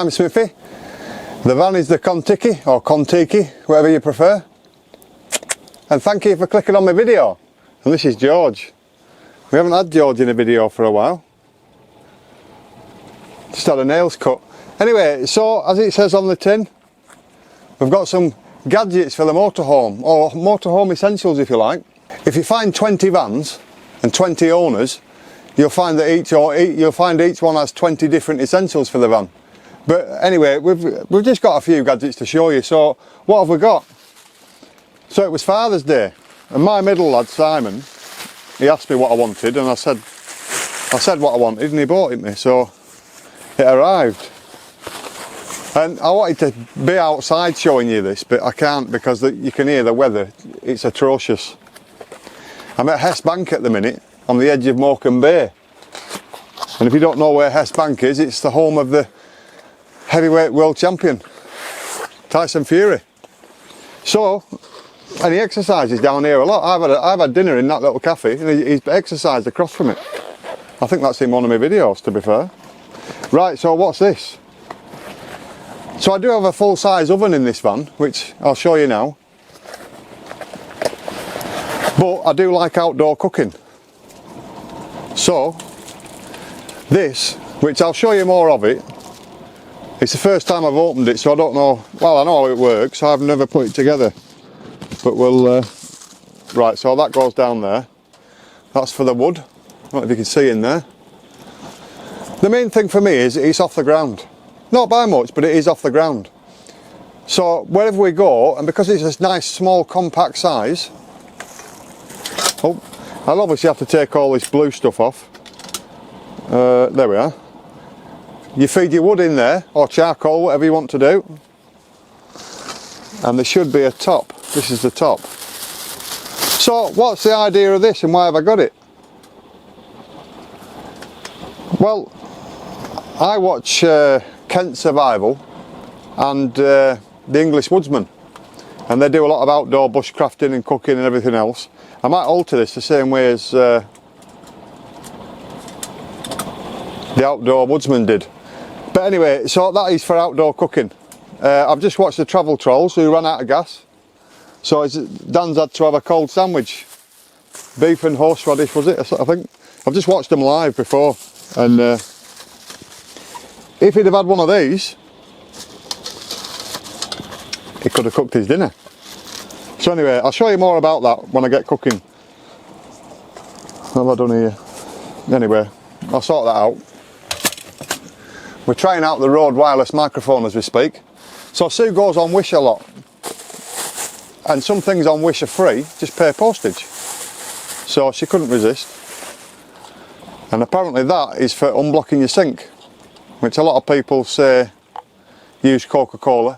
I'm Smithy. The van is the Contiki, or Contiki, whatever you prefer. And thank you for clicking on my video. And this is George. We haven't had George in a video for a while. Just had a nails cut. Anyway, so as it says on the tin, we've got some gadgets for the motorhome, or motorhome essentials if you like. If you find 20 vans and 20 owners, you'll find that each one has 20 different essentials for the van. But anyway, we've just got a few gadgets to show you. So what have we got? So it was Father's Day, and my middle lad Simon, he asked me what I wanted, and I said what I wanted, and he bought it me. So it arrived, and I wanted to be outside showing you this, but I can't because you can hear the weather. It's atrocious. I'm at Hess Bank at the minute, on the edge of Morecambe Bay, and if you don't know where Hess Bank is, it's the home of the heavyweight world champion Tyson Fury. So, and he exercises down here a lot. I've had dinner in that little cafe, and he's exercised across from it. I think that's in one of my videos, to be fair. Right, so what's this? So I do have a full-size oven in this van, which I'll show you now. But I do like outdoor cooking. So this, which I'll show you more of it. It's the first time I've opened it, so I don't know. Well, I know how it works. I've never put it together. But we'll. Right, so that goes down there. That's for the wood. I don't know if you can see in there. The main thing for me is it's off the ground. Not by much, but it is off the ground. So wherever we go, and because it's a nice small compact size, I'll obviously have to take all this blue stuff off. There we are. You feed your wood in there, or charcoal, whatever you want to do. And there should be a top. This is the top. So what's the idea of this, and why have I got it? Well, I watch Kent Survival and the English Woodsman, and they do a lot of outdoor bushcrafting and cooking and everything else. I might alter this the same way as the Outdoor Woodsman did. But anyway, so that is for outdoor cooking. I've just watched the Travel Trolls who ran out of gas. So Dan's had to have a cold sandwich. Beef and horseradish, was it? I think. I've just watched them live before. And if he'd have had one of these, he could have cooked his dinner. So anyway, I'll show you more about that when I get cooking. What have I done here? Anyway, I'll sort that out. We're trying out the Rode wireless microphone as we speak. So Sue goes on Wish a lot. And some things on Wish are free, just pay postage. So she couldn't resist. And apparently that is for unblocking your sink, which a lot of people say use Coca-Cola.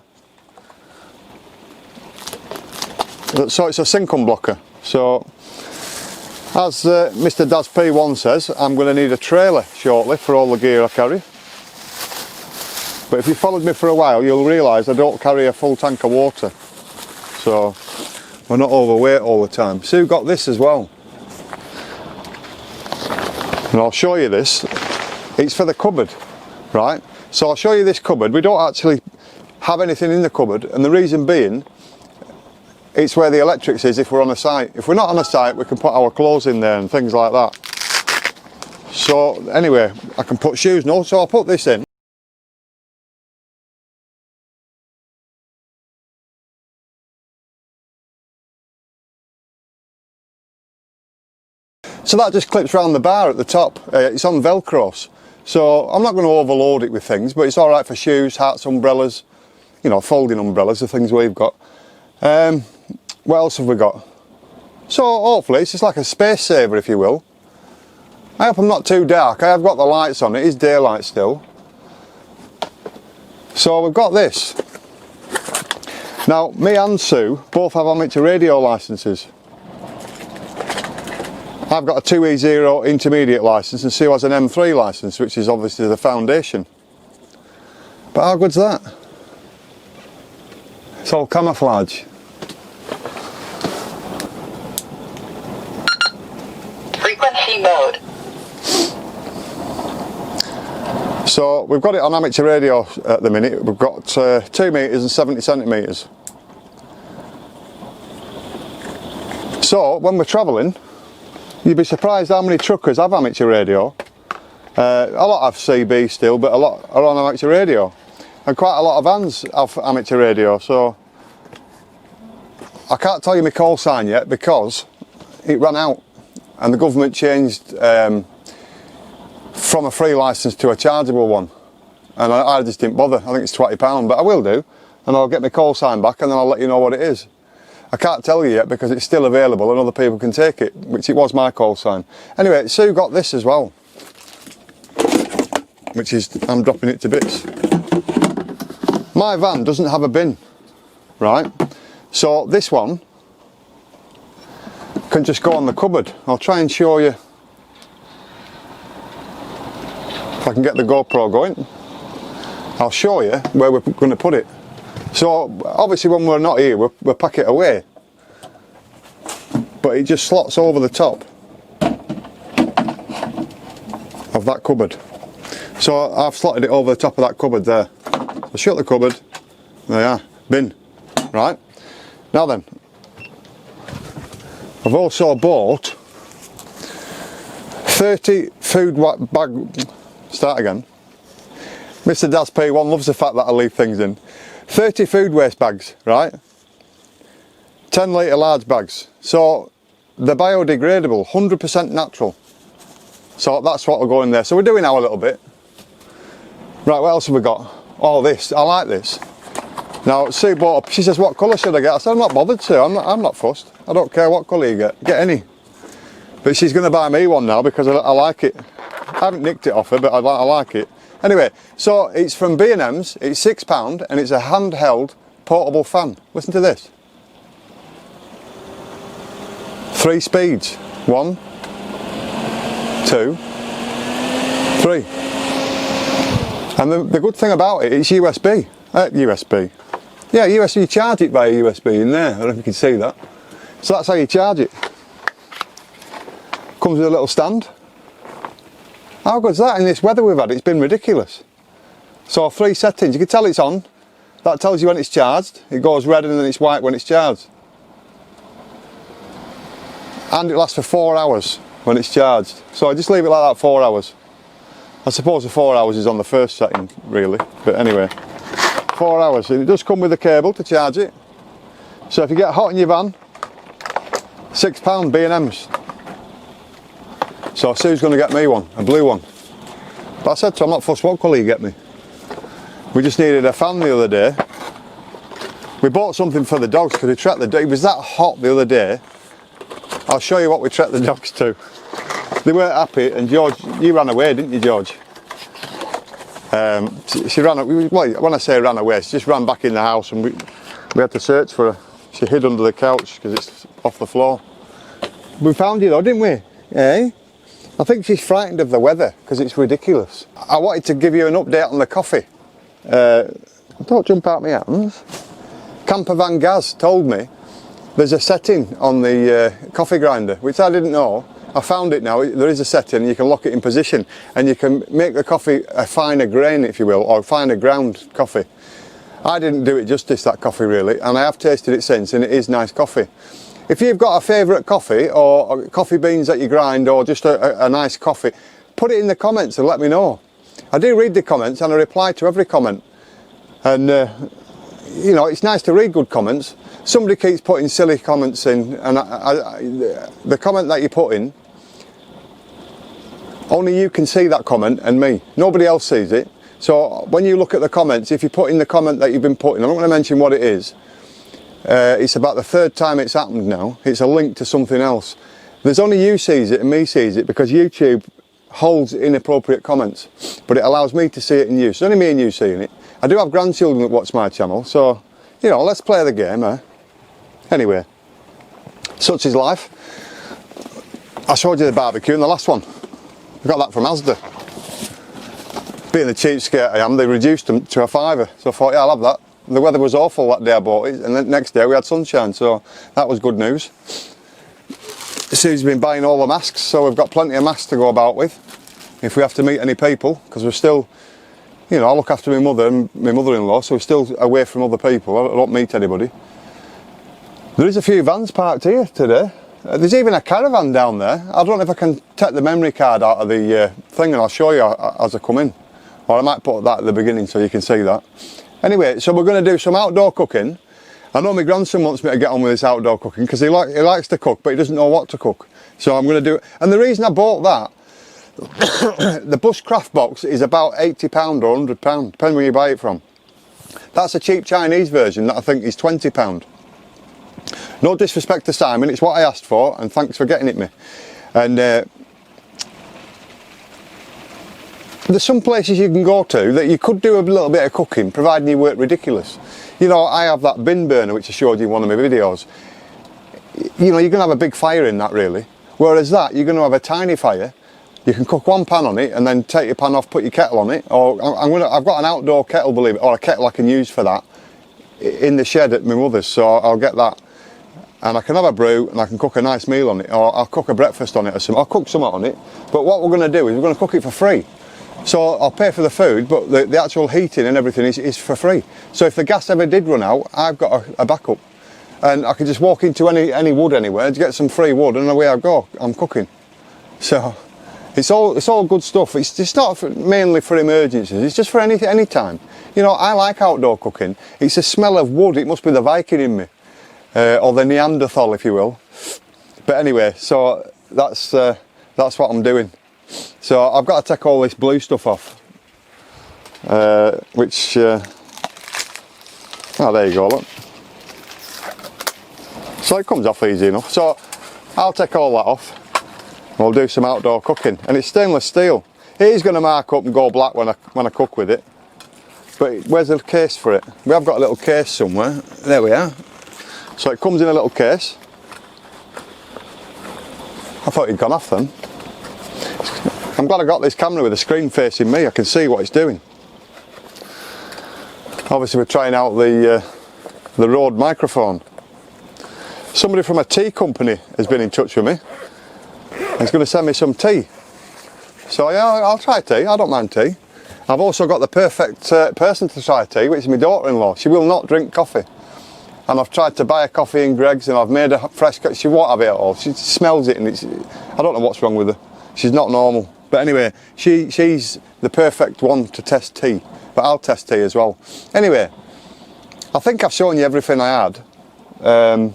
So it's a sink unblocker. So as Mr. Daz P1 says, I'm going to need a trailer shortly for all the gear I carry. But if you followed me for a while, you'll realise I don't carry a full tank of water. So we're not overweight all the time. Sue got this as well. And I'll show you this. It's for the cupboard, right? So I'll show you this cupboard. We don't actually have anything in the cupboard, and the reason being, it's where the electrics is if we're on a site. If we're not on a site, we can put our clothes in there and things like that. So anyway, I can put shoes. No, so I'll put this in. So that just clips around the bar at the top. It's on Velcros. So I'm not going to overload it with things, but it's alright for shoes, hats, umbrellas, you know, folding umbrellas, the things we've got. What else have we got? So hopefully it's just like a space saver, if you will. I hope I'm not too dark. I have got the lights on. It is daylight still. So we've got this. Now, me and Sue both have amateur radio licences. I've got a 2E0 intermediate licence, and Sue has an M3 licence, which is obviously the foundation. But how good's that? It's all camouflage. Frequency mode. So we've got it on amateur radio at the minute. We've got 2 metres and 70 centimetres. So when we're travelling, you'd be surprised how many truckers have amateur radio. A lot have CB still, but a lot are on amateur radio. And quite a lot of vans have amateur radio, so I can't tell you my call sign yet because it ran out and the government changed from a free licence to a chargeable one, and I just didn't bother. I think it's £20, but I will do, and I'll get my call sign back and then I'll let you know what it is. I can't tell you yet because it's still available and other people can take it, which it was my call sign. Anyway, Sue got this as well, which is, I'm dropping it to bits. My van doesn't have a bin, right? So this one can just go on the cupboard. I'll try and show you if I can get the GoPro going. I'll show you where we're going to put it. So obviously when we're not here, we'll pack it away, but it just slots over the top of that cupboard. So I've slotted it over the top of that cupboard there. So shut the cupboard, there you are, bin, right? Now then, I've also bought 30 food bag, start again. Mr. Daz P1 loves the fact that I leave things in. 30 food waste bags, right? 10 litre large bags. So they're biodegradable, 100% natural. So that's what will go in there. So we're doing now a little bit. Right, what else have we got? Oh, this, I like this. Now, Sue bought, she says, what colour should I get? I said, I'm not bothered, Sue, I'm not fussed. I don't care what colour you get any. But she's going to buy me one now because I like it. I haven't nicked it off her, but I like it. Anyway, so it's from B&M's, it's £6 and it's a handheld portable fan. Listen to this. 3 speeds. 1, 2, 3. And the good thing about it, it's USB. Yeah, USB, you charge it via USB in there. I don't know if you can see that. So that's how you charge it. Comes with a little stand. How good's that in this weather we've had? It's been ridiculous. So 3 settings, you can tell it's on. That tells you when it's charged. It goes red and then it's white when it's charged. And it lasts for 4 hours when it's charged. So I just leave it like that 4 hours. I suppose the 4 hours is on the first setting really, but anyway. 4 hours, and it does come with a cable to charge it. So if you get hot in your van, £6 B&M's. So Sue's going to get me one, a blue one. But I said to her, I'm not fussed what colour you get me. We just needed a fan the other day. We bought something for the dogs because we tracked the dogs. It was that hot the other day. I'll show you what we tracked the dogs to. They weren't happy, and George, you ran away, didn't you, George? She ran, well, when I say ran away, she just ran back in the house and we had to search for her. She hid under the couch because it's off the floor. We found you though, didn't we? Eh? I think she's frightened of the weather because it's ridiculous. I wanted to give you an update on the coffee. Don't jump out my hands. Camper Van Gaz told me there's a setting on the coffee grinder, which I didn't know. I found it now. There is a setting, you can lock it in position and you can make the coffee a finer grain, if you will, or finer ground coffee. I didn't do it justice, that coffee really, and I have tasted it since and it is nice coffee. If you've got a favourite coffee or coffee beans that you grind or just a nice coffee, put it in the comments and let me know. I do read the comments and I reply to every comment. And you know, it's nice to read good comments. Somebody keeps putting silly comments in and the comment that you put in, only you can see that comment and me. Nobody else sees it. So when you look at the comments, if you put in the comment that you've been putting, I'm not going to mention what it is. It's about the 3rd time it's happened now. It's a link to something else. There's only you sees it and me sees it because YouTube holds inappropriate comments, but it allows me to see it in you. So it's only me and you seeing it. I do have grandchildren that watch my channel, so you know, let's play the game, eh? Anyway, such is life. I showed you the barbecue in the last one. I got that from Asda. Being the cheapskate I am, they reduced them to a £5. So I thought, yeah, I'll have that. The weather was awful that day I bought it, and the next day we had sunshine, so that was good news. Sue's been buying all the masks, so we've got plenty of masks to go about with if we have to meet any people, because we're still you know, I look after my mother and my mother-in-law, so we're still away from other people. I don't meet anybody. There is a few vans parked here today. There's even a caravan down there. I don't know if I can take the memory card out of the thing and I'll show you as I come in. Or I might put that at the beginning so you can see that. Anyway, so we're going to do some outdoor cooking. I know my grandson wants me to get on with this outdoor cooking because he likes to cook, but he doesn't know what to cook. So I'm going to do it. And the reason I bought that, the Bushcraft box is about £80 or £100, depending where you buy it from. That's a cheap Chinese version that I think is £20. No disrespect to Simon, it's what I asked for, and thanks for getting it me. And there's some places you can go to that you could do a little bit of cooking, providing you weren't ridiculous. You know, I have that bin burner which I showed you in one of my videos. You know, you're going to have a big fire in that really. Whereas that, you're going to have a tiny fire. You can cook one pan on it and then take your pan off, put your kettle on it. Or I've got an outdoor kettle, believe it, or a kettle I can use for that in the shed at my mother's, so I'll get that. And I can have a brew and I can cook a nice meal on it, or I'll cook a breakfast on it or something. I'll cook something on it. But what we're going to do is we're going to cook it for free. So I'll pay for the food, but the actual heating and everything is for free. So if the gas ever did run out, I've got a backup. And I can just walk into any wood anywhere to get some free wood and away I go. I'm cooking. So it's all good stuff. It's not mainly for emergencies, it's just for any time. You know, I like outdoor cooking. It's a smell of wood, it must be the Viking in me. Or the Neanderthal, if you will. But anyway, so that's what I'm doing. So I've got to take all this blue stuff off, which oh, there you go, look. So it comes off easy enough. So I'll take all that off. We'll do some outdoor cooking, and it's stainless steel. It is going to mark up and go black when I cook with it. But where's the case for it? We have got a little case somewhere. There we are. So it comes in a little case. I thought it'd gone off then. I'm glad I got this camera with the screen facing me. I can see what it's doing. Obviously we're trying out the Rode microphone. Somebody from a tea company has been in touch with me. He's going to send me some tea. So yeah, I'll try tea. I don't mind tea. I've also got the perfect person to try tea, which is my daughter-in-law. She will not drink coffee. And I've tried to buy a coffee in Greggs and I've made a fresh coffee. She won't have it at all. She smells it and I don't know what's wrong with her. She's not normal. But anyway, she's the perfect one to test tea. But I'll test tea as well. Anyway, I think I've shown you everything I had. I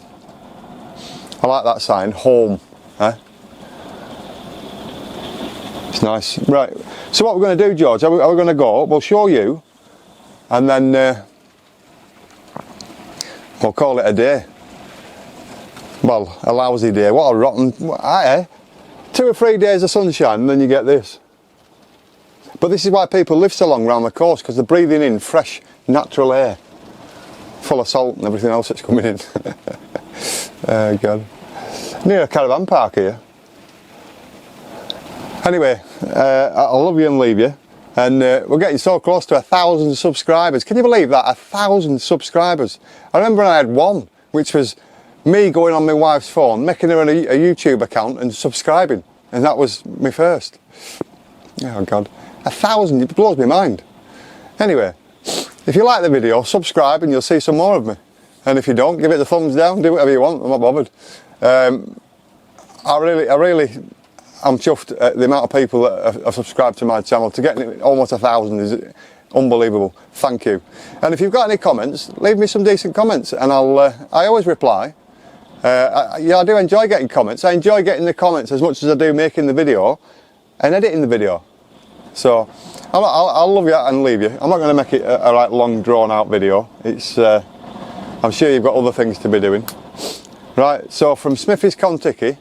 like that sign, home. Eh? It's nice. Right, so what we're going to do, George, are we going to go? We'll show you and then we'll call it a day. Well, a lousy day. What a rotten... 2 or 3 days of sunshine and then you get this. But this is why people live so long around the coast, because they're breathing in fresh, natural air. Full of salt and everything else that's coming in. Oh God. Near a caravan park here. Anyway, I'll love you and leave you. And we're getting so close to 1,000 subscribers. Can you believe that? 1,000 subscribers. I remember I had one, which was me going on my wife's phone, making her a YouTube account and subscribing. And that was my first. Oh God. 1,000, it blows my mind. Anyway, if you like the video, subscribe and you'll see some more of me. And if you don't, give it the thumbs down, do whatever you want, I'm not bothered. I'm chuffed at the amount of people that have subscribed to my channel. To get almost 1,000 is unbelievable. Thank you. And if you've got any comments, leave me some decent comments and I always reply. Yeah, I do enjoy getting comments. I enjoy getting the comments as much as I do making the video and editing the video. So I'll love you and leave you. I'm not going to make it a right long drawn out video. It's I'm sure you've got other things to be doing. Right, so from Smithy's Contiki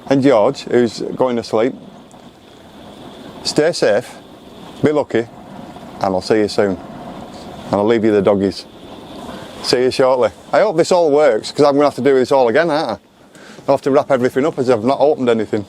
and George, who's going to sleep, stay safe, be lucky, and I'll see you soon. And I'll leave you the doggies. See you shortly. I hope this all works, because I'm going to have to do this all again, aren't I? I'll have to wrap everything up as I've not opened anything.